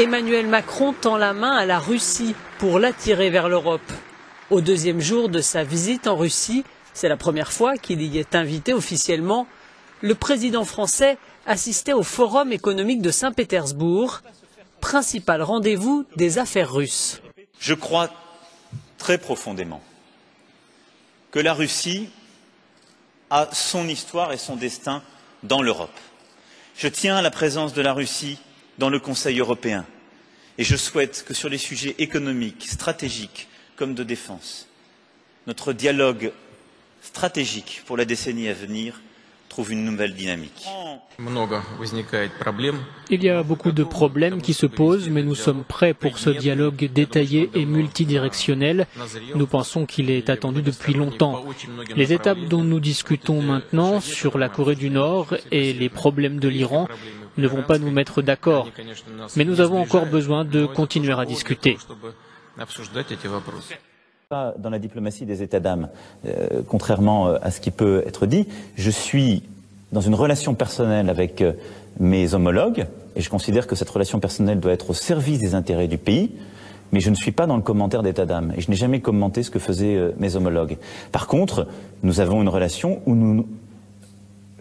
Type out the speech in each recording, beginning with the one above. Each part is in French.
Emmanuel Macron tend la main à la Russie pour l'attirer vers l'Europe. Au deuxième jour de sa visite en Russie, c'est la première fois qu'il y est invité officiellement, le président français assistait au Forum économique de Saint-Pétersbourg, principal rendez-vous des affaires russes. Je crois très profondément que la Russie a son histoire et son destin dans l'Europe. Je tiens à la présence de la Russie dans le Conseil européen et je souhaite que sur les sujets économiques, stratégiques comme de défense, notre dialogue stratégique pour la décennie à venir trouve une nouvelle dynamique. Il y a beaucoup de problèmes qui se posent, mais nous sommes prêts pour ce dialogue détaillé et multidirectionnel. Nous pensons qu'il est attendu depuis longtemps. Les étapes dont nous discutons maintenant sur la Corée du Nord et les problèmes de l'Iran ne vont pas nous mettre d'accord. Mais nous avons encore besoin de continuer à discuter. Dans la diplomatie des états d'âme, contrairement à ce qui peut être dit, je suis dans une relation personnelle avec mes homologues et je considère que cette relation personnelle doit être au service des intérêts du pays, mais je ne suis pas dans le commentaire d'état d'âme et je n'ai jamais commenté ce que faisaient mes homologues. Par contre, nous avons une relation où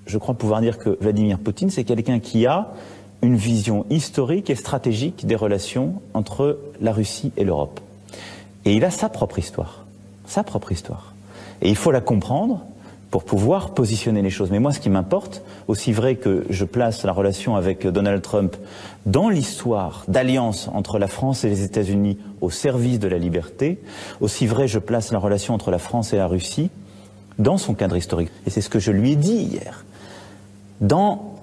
je crois pouvoir dire que Vladimir Poutine, c'est quelqu'un qui a une vision historique et stratégique des relations entre la Russie et l'Europe. Et il a sa propre histoire. Sa propre histoire. Et il faut la comprendre pour pouvoir positionner les choses. Mais moi, ce qui m'importe, aussi vrai que je place la relation avec Donald Trump dans l'histoire d'alliance entre la France et les États-Unis au service de la liberté, aussi vrai je place la relation entre la France et la Russie dans son cadre historique. Et c'est ce que je lui ai dit hier. Dans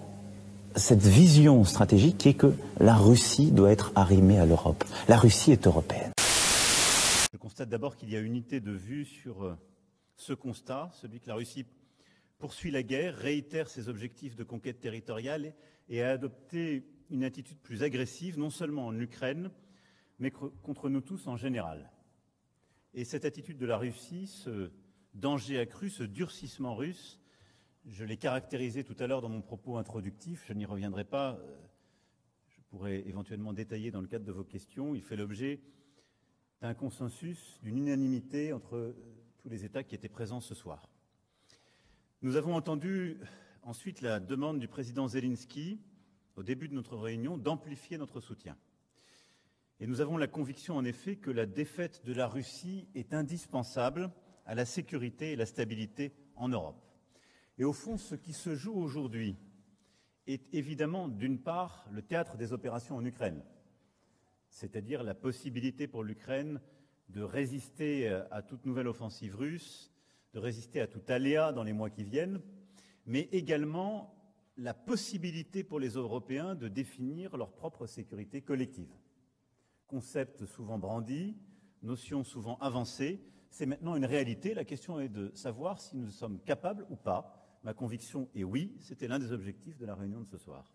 cette vision stratégique qui est que la Russie doit être arrimée à l'Europe. La Russie est européenne. Je constate d'abord qu'il y a unité de vue sur ce constat, celui que la Russie poursuit la guerre, réitère ses objectifs de conquête territoriale et a adopté une attitude plus agressive, non seulement en Ukraine, mais contre nous tous en général. Et cette attitude de la Russie, ce danger accru, ce durcissement russe, je l'ai caractérisé tout à l'heure dans mon propos introductif, je n'y reviendrai pas, je pourrais éventuellement détailler dans le cadre de vos questions, il fait l'objet d'un consensus, d'une unanimité entre tous les États qui étaient présents ce soir. Nous avons entendu ensuite la demande du président Zelensky, au début de notre réunion, d'amplifier notre soutien. Et nous avons la conviction, en effet, que la défaite de la Russie est indispensable à la sécurité et la stabilité en Europe. Et au fond, ce qui se joue aujourd'hui est évidemment, d'une part, le théâtre des opérations en Ukraine, c'est-à-dire la possibilité pour l'Ukraine de résister à toute nouvelle offensive russe, de résister à tout aléa dans les mois qui viennent, mais également la possibilité pour les Européens de définir leur propre sécurité collective. Concept souvent brandi, notion souvent avancée, c'est maintenant une réalité. La question est de savoir si nous sommes capables ou pas. Ma conviction est oui, c'était l'un des objectifs de la réunion de ce soir.